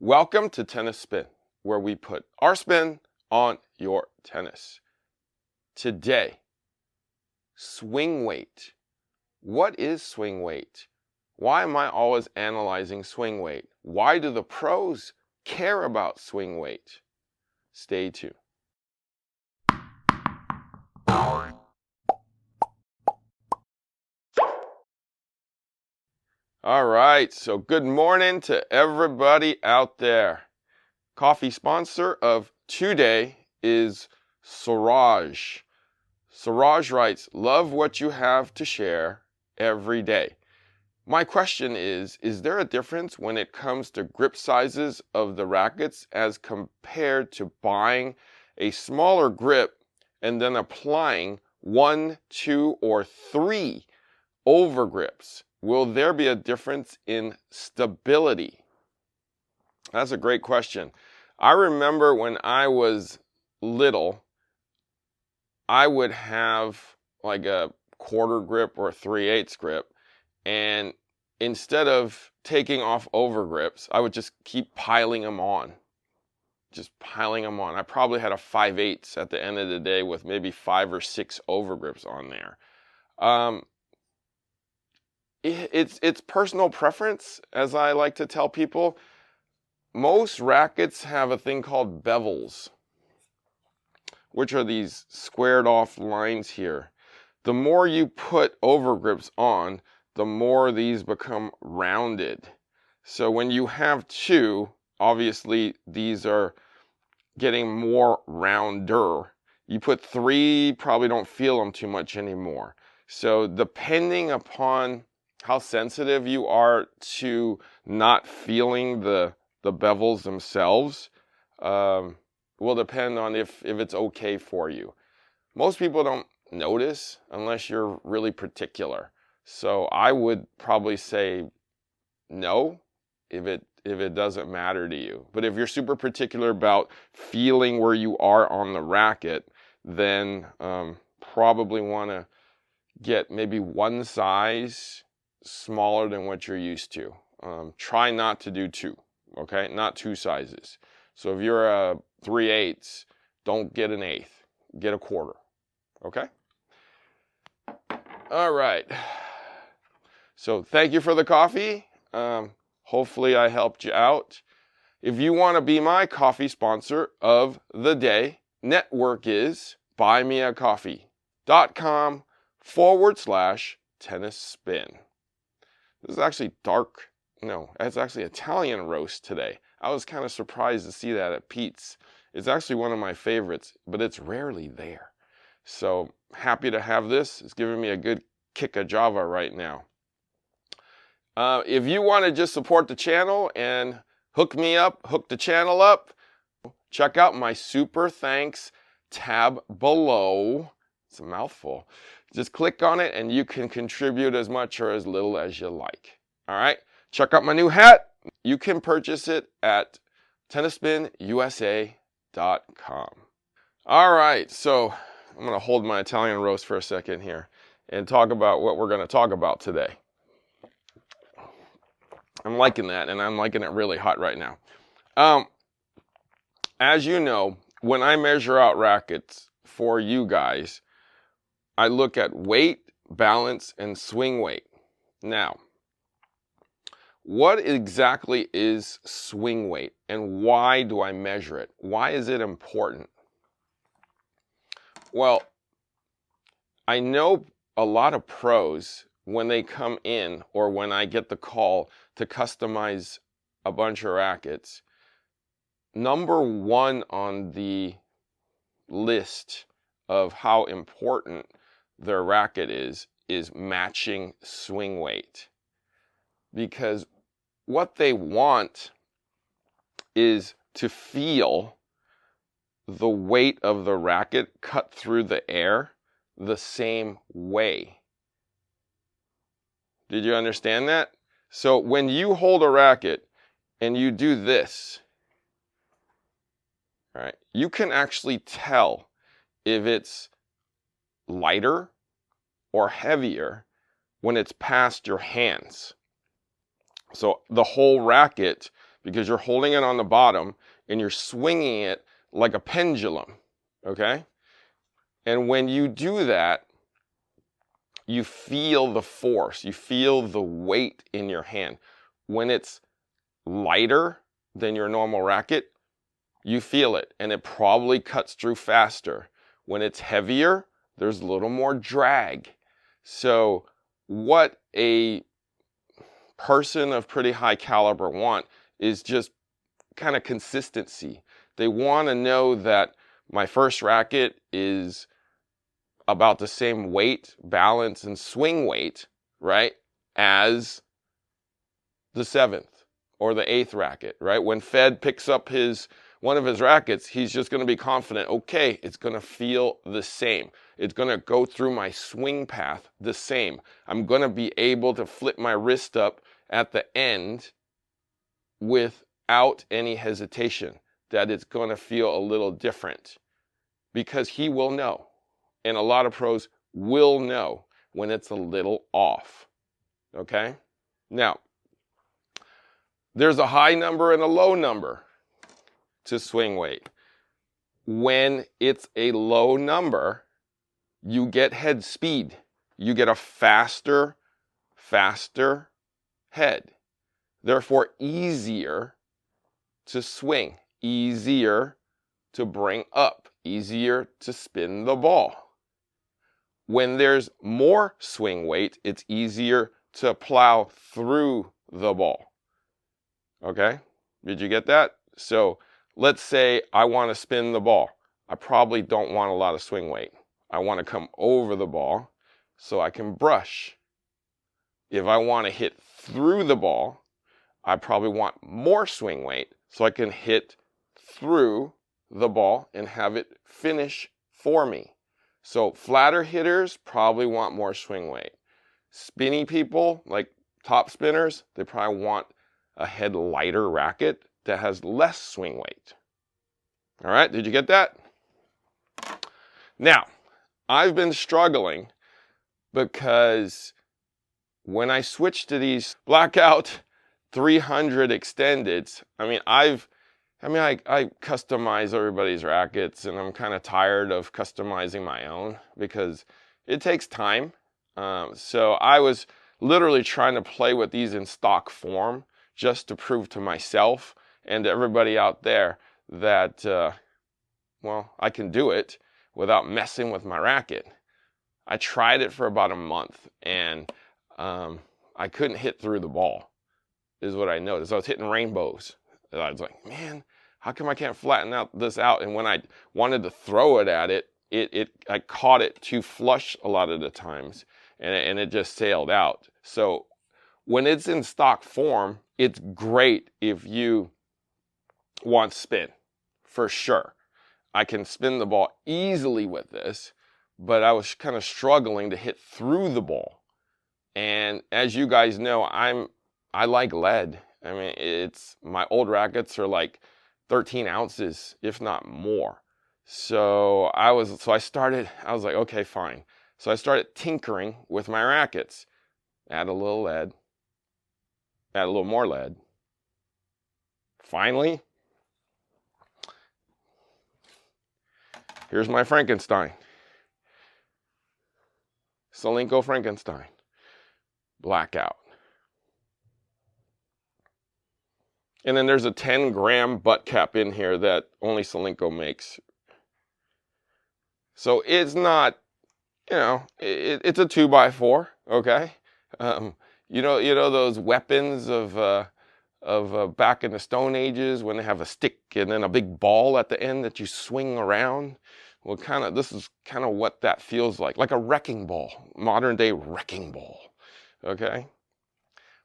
Welcome to Tennis Spin, where we put our spin on your tennis. Today, swing weight. What is swing weight? Why am I always analyzing swing weight? Why do the pros care about swing weight? Stay tuned. All right, so good morning to everybody out there. Coffee sponsor of today is Suraj. Suraj writes, love what you have to share every day. My question is there a difference when it comes to grip sizes of the rackets as compared to buying a smaller grip and then applying 1, 2, or 3 over grips? Will there be a difference in stability? That's a great question. I remember when I was little, I would have like a quarter grip or a 3/8 grip, and instead of taking off over grips, I would just keep piling them on. I probably had a 5/8 at the end of the day with maybe 5 or 6 over grips on there. It's personal preference, as I like to tell people. Most rackets have a thing called bevels, which are these squared off lines here. The more you put over grips on, the more these become rounded. So when you have 2, obviously these are getting more rounder. You put 3, probably don't feel them too much anymore. So depending upon how sensitive you are to not feeling the bevels themselves, will depend on if it's okay for you. Most people don't notice unless you're really particular. So I would probably say no if it doesn't matter to you. But if you're super particular about feeling where you are on the racket, then probably want to get maybe one size smaller than what you're used to. Try not to do 2, okay? Not 2 sizes. So if you're a 3/8, don't get an 1/8, get a quarter, okay? All right. So thank you for the coffee. Hopefully I helped you out. If you want to be my coffee sponsor of the day, network is buymeacoffee.com/tennis spin. This is actually it's actually Italian roast today. I was kind of surprised to see that at Pete's. It's actually one of my favorites, but it's rarely there. So happy to have this. It's giving me a good kick of Java right now. If you want to just support the channel and hook the channel up, check out my super thanks tab below. It's a mouthful. Just click on it and you can contribute as much or as little as you like. All right. Check out my new hat. You can purchase it at tennisspinusa.com. All right. So I'm going to hold my Italian roast for a second here and talk about what we're going to talk about today. I'm liking that, and I'm liking it really hot right now. As you know, when I measure out rackets for you guys, I look at weight, balance, and swing weight. Now, what exactly is swing weight, and why do I measure it? Why is it important? Well, I know a lot of pros, when they come in or when I get the call to customize a bunch of rackets, number 1 on the list of how important their racket is matching swing weight. Because what they want is to feel the weight of the racket cut through the air the same way. Did you understand that? So when you hold a racket and you do this, all right, you can actually tell if it's lighter or heavier when it's past your hands. So the whole racket, because you're holding it on the bottom and you're swinging it like a pendulum, okay? And when you do that, you feel the force, you feel the weight in your hand. When it's lighter than your normal racket, you feel it, and it probably cuts through faster. When it's heavier, there's a little more drag. So what a person of pretty high caliber want is just kind of consistency. They want to know that my first racket is about the same weight, balance, and swing weight, right, as the 7th or the 8th racket, right? When Fed picks up one of his rackets, he's just going to be confident, okay, it's going to feel the same. It's going to go through my swing path the same. I'm going to be able to flip my wrist up at the end without any hesitation that it's going to feel a little different, because he will know. And a lot of pros will know when it's a little off, okay? Now, there's a high number and a low number to swing weight. When it's a low number, you get head speed. You get a faster head. Therefore, easier to swing, easier to bring up, easier to spin the ball. When there's more swing weight, it's easier to plow through the ball. Okay? Did you get that? So let's say I want to spin the ball. I probably don't want a lot of swing weight. I want to come over the ball so I can brush. If I want to hit through the ball, I probably want more swing weight so I can hit through the ball and have it finish for me. So flatter hitters probably want more swing weight. Spinny people, like top spinners, they probably want a head lighter racket that has less swing weight. All right, did you get that? Now, I've been struggling because when I switched to these Blackout 300 extendeds, I customize everybody's rackets, and I'm kind of tired of customizing my own because it takes time. So I was literally trying to play with these in stock form just to prove to myself and to everybody out there that, I can do it without messing with my racket. I tried it for about a month, and I couldn't hit through the ball, is what I noticed. I was hitting rainbows. And I was like, man, how come I can't flatten this out? And when I wanted to throw it at it, I caught it too flush a lot of the times, and it just sailed out. So when it's in stock form, it's great if you want spin, for sure. I can spin the ball easily with this, but I was kind of struggling to hit through the ball. And as you guys know, I like lead. My old rackets are like 13 ounces, if not more. So I was like, okay, fine. So I started tinkering with my rackets. Add a little lead, add a little more lead. Finally, here's my Frankenstein. Solinco Frankenstein. Blackout. And then there's a 10-gram butt cap in here that only Solinco makes. So it's not, it's a 2x4, okay? You know those weapons of back in the Stone Ages when they have a stick and then a big ball at the end that you swing around? Well, this is kind of what that feels like a wrecking ball, modern day wrecking ball, okay?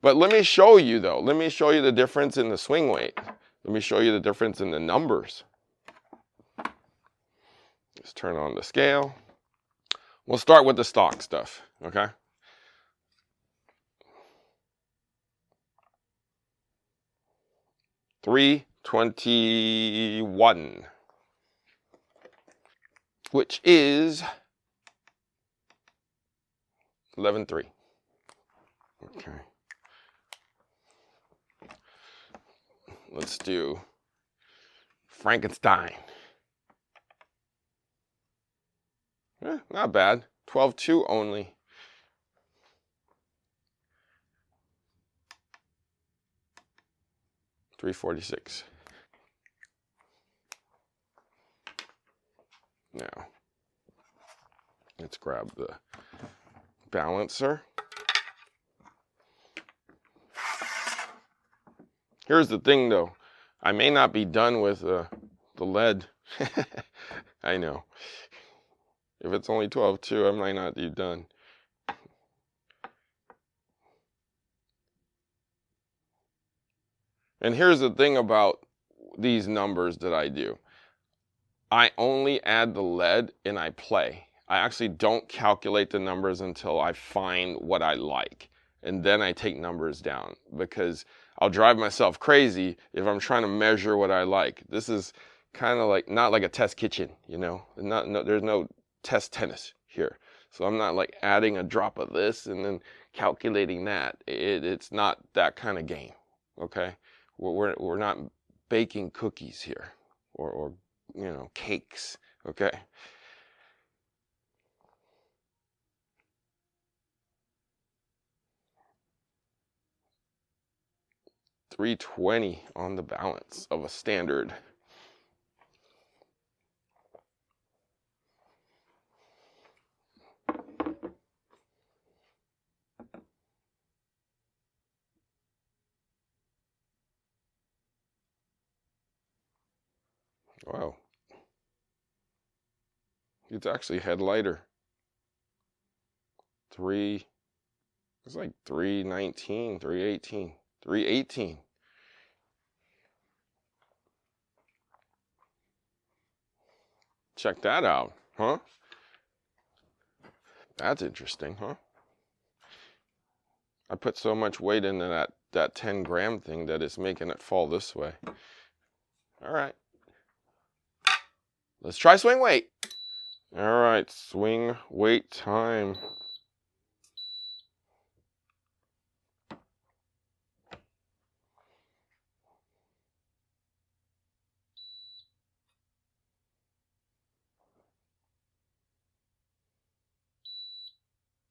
But let me show you though. Let me show you the difference in the swing weight. Let me show you the difference in the numbers. Let's turn on the scale. We'll start with the stock stuff, okay? $321, which is 11.3. Okay. let's do Frankenstein. Not bad. 12.2 only. $346. Now, let's grab the balancer. Here's the thing though, I may not be done with the lead. I know. If it's only 12.2, I might not be done. And here's the thing about these numbers that I do. I only add the lead and I play. I actually don't calculate the numbers until I find what I like. And then I take numbers down because I'll drive myself crazy if I'm trying to measure what I like. This is kind of like, not like a test kitchen, you know? There's no test tennis here. So I'm not like adding a drop of this and then calculating that. It's not that kind of game, okay? We're not baking cookies here or you know, cakes, okay? $320 on the balance of a standard. Wow. It's actually head lighter. It's like 319, 318, 318. Check that out, huh? That's interesting, huh? I put so much weight into that 10 gram thing that it's making it fall this way. All right. Let's try swing weight. All right, swing weight time.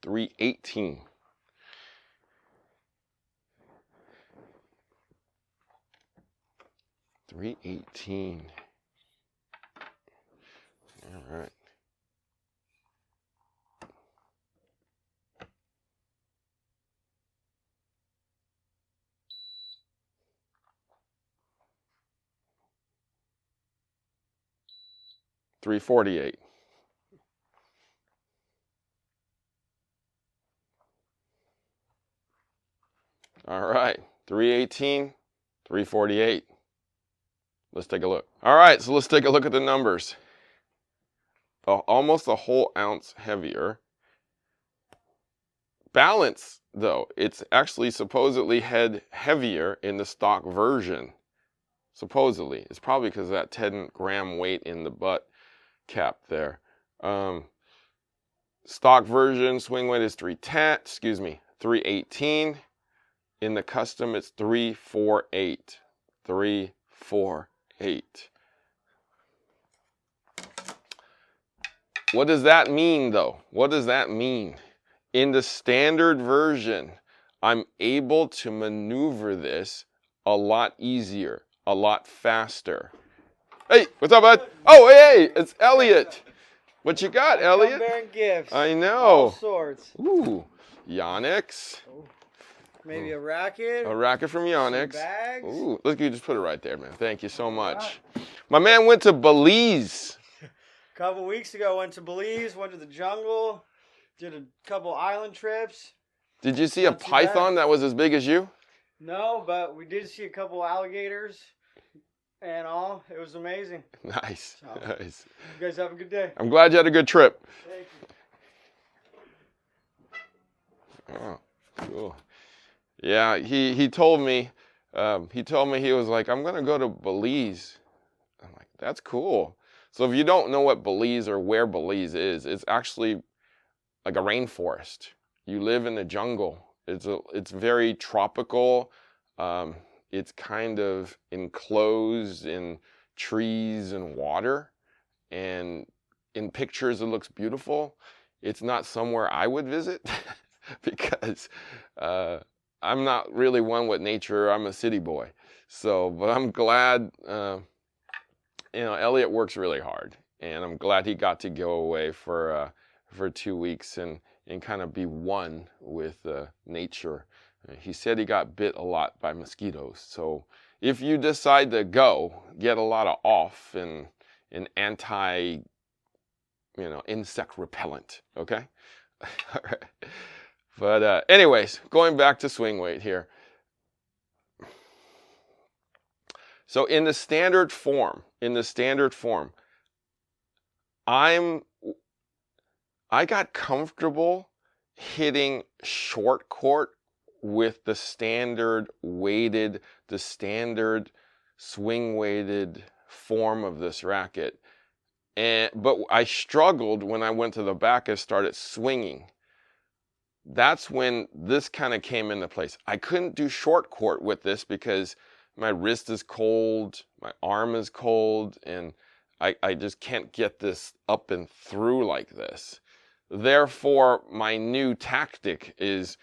$318. $318. All right. $348. All right, 318, 348. Let's take a look. All right, so let's take a look at the numbers. Almost a whole ounce heavier. Balance, though, it's actually supposedly heavier in the stock version. Supposedly. It's probably because of that 10 gram weight in the butt cap there. Stock version, swing weight is 318. In the custom, it's 348. 348. What does that mean, though? What does that mean? In the standard version, I'm able to maneuver this a lot easier, a lot faster. Hey, what's up, bud? Oh, hey, it's Elliot. What you got, Elliot? Bearing gifts. I know. All sorts. Ooh, Yonex. Maybe a racket. A racket from Yonex. Some bags. Ooh, look, you just put it right there, man. Thank you so much. My man went to Belize. A couple weeks ago, went to Belize, went to the jungle, did a couple island trips. Did you see a python that was as big as you? No, but we did see a couple alligators and all. It was amazing. Nice. So, Nice. you guys have a good day. I'm glad you had a good trip. Thank you. Oh, cool. Yeah, he told me he was like, I'm gonna go to Belize. I'm like, that's cool. So if you don't know what Belize or where Belize is, it's actually like a rainforest. You live in the jungle. It's very tropical. it's kind of enclosed in trees and water, and in pictures it looks beautiful. It's not somewhere I would visit because I'm not really one with nature. I'm a city boy. So, but I'm glad, Elliot works really hard, and I'm glad he got to go away for 2 weeks and kind of be one with nature. He said he got bit a lot by mosquitoes. So if you decide to go, get a lot of off and an anti, insect repellent, okay? All right. But anyways, going back to swing weight here. So in the standard form, I got comfortable hitting short court with the standard swing weighted form of this racket. But I struggled when I went to the back and started swinging. That's when this kind of came into place. I couldn't do short court with this because my wrist is cold, my arm is cold, and I just can't get this up and through like this. Therefore, my new tactic is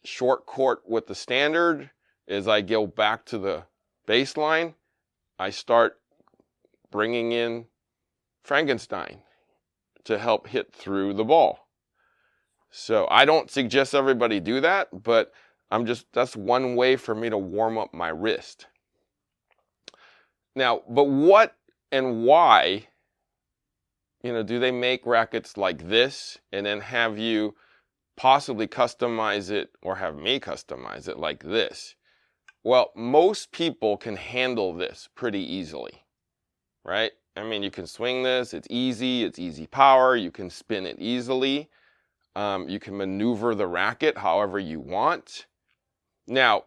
short court with the standard. As I go back to the baseline, I start bringing in Frankenstein to help hit through the ball. So I don't suggest everybody do that, but that's one way for me to warm up my wrist. Now, but what and why, do they make rackets like this and then have you possibly customize it or have me customize it like this? Well, most people can handle this pretty easily, right? I mean, you can swing this, it's easy power, you can spin it easily. You can maneuver the racket however you want. Now,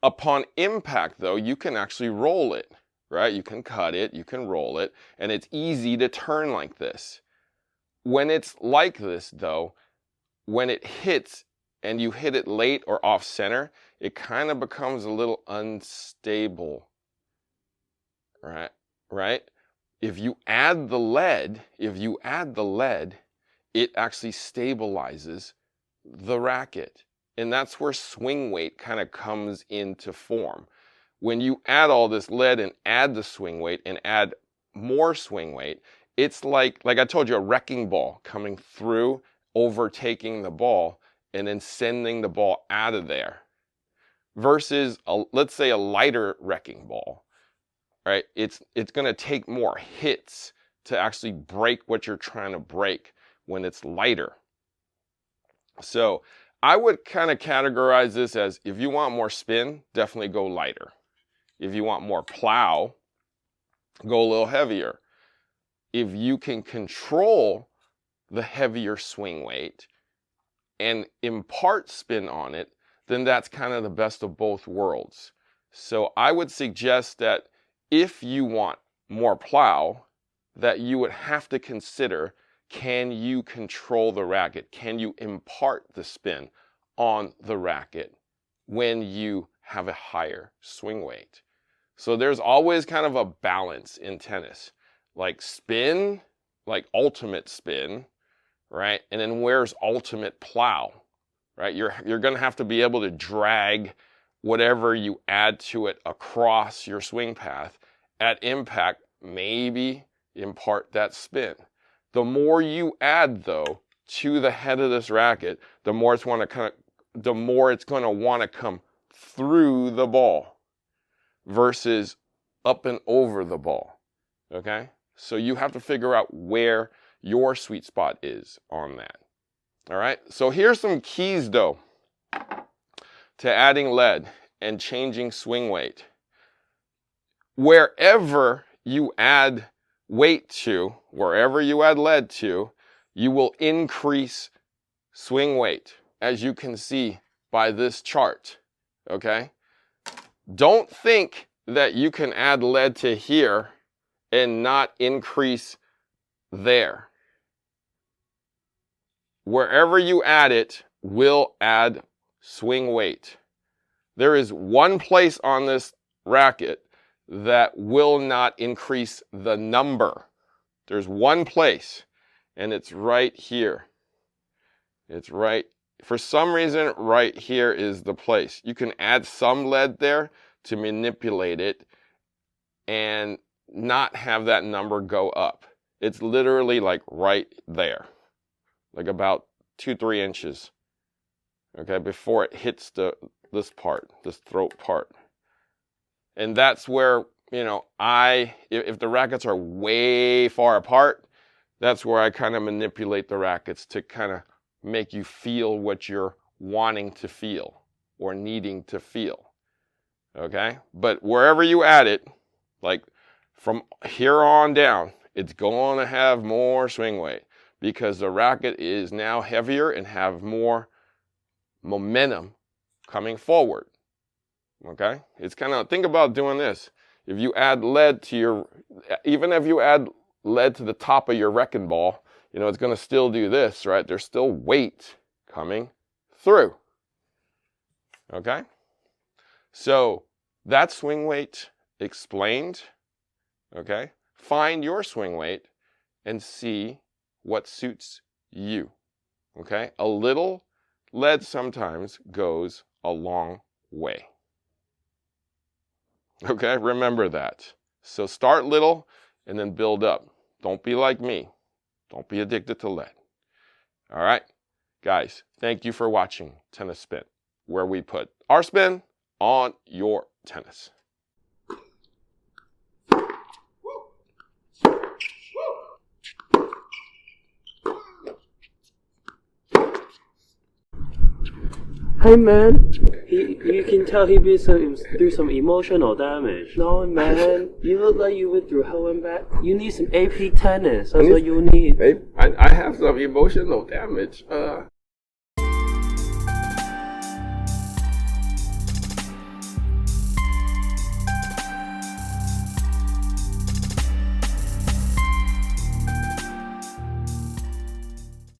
upon impact though, you can actually roll it, right? You can cut it, you can roll it, and it's easy to turn like this. When it's like this though, when it hits and you hit it late or off center, it kind of becomes a little unstable, right? If you add the lead, it actually stabilizes the racket. And that's where swing weight kind of comes into form. When you add all this lead and add the swing weight and add more swing weight, it's like I told you, a wrecking ball coming through, overtaking the ball, and then sending the ball out of there. Versus, let's say, a lighter wrecking ball, right? It's going to take more hits to actually break what you're trying to break when it's lighter. So I would kind of categorize this as, if you want more spin, definitely go lighter. If you want more plow, go a little heavier. If you can control the heavier swing weight and impart spin on it, then that's kind of the best of both worlds. So I would suggest that if you want more plow, that you would have to consider, can you control the racket? Can you impart the spin on the racket when you have a higher swing weight? So there's always kind of a balance in tennis. Like spin, like ultimate spin, right? And then where's ultimate plow, right? You're going to have to be able to drag whatever you add to it across your swing path. At impact, maybe impart that spin. The more you add, though, to the head of this racket, the more it's going to want to come through the ball versus up and over the ball. Okay? So you have to figure out where your sweet spot is on that. All right? So here's some keys, though, to adding lead and changing swing weight. Wherever you add weight to, wherever you add lead to, you will increase swing weight, as you can see by this chart, okay? Don't think that you can add lead to here and not increase there. Wherever you add it will add swing weight. there is one place on this racket that will not increase the number. There's one place, and it's right here. It's right, for some reason, right here is the place. You can add some lead there to manipulate it and not have that number go up. It's literally like right there, like about 2-3 inches, okay, before it hits this part, this throat part. And that's where, you know, if the rackets are way far apart, that's where I kind of manipulate the rackets to kind of make you feel what you're wanting to feel or needing to feel, okay? But wherever you add it, like from here on down, it's going to have more swing weight because the racket is now heavier and have more momentum coming forward, okay? It's kind of, think about doing this. If you add lead to even if you add lead to the top of your wrecking ball, you know, it's going to still do this, right? There's still weight coming through, okay? So that's swing weight explained, okay? Find your swing weight and see what suits you, okay? A little lead sometimes goes a long way. Okay, remember that. So start little and then build up. Don't be like me. Don't be addicted to lead. All right, guys, thank you for watching Tennis Spin, where we put our spin on your tennis. Hey man, you can tell he been through some emotional damage. No man, you look like you went through hell and back. You need some AP tennis. That's what you need. I have some emotional damage.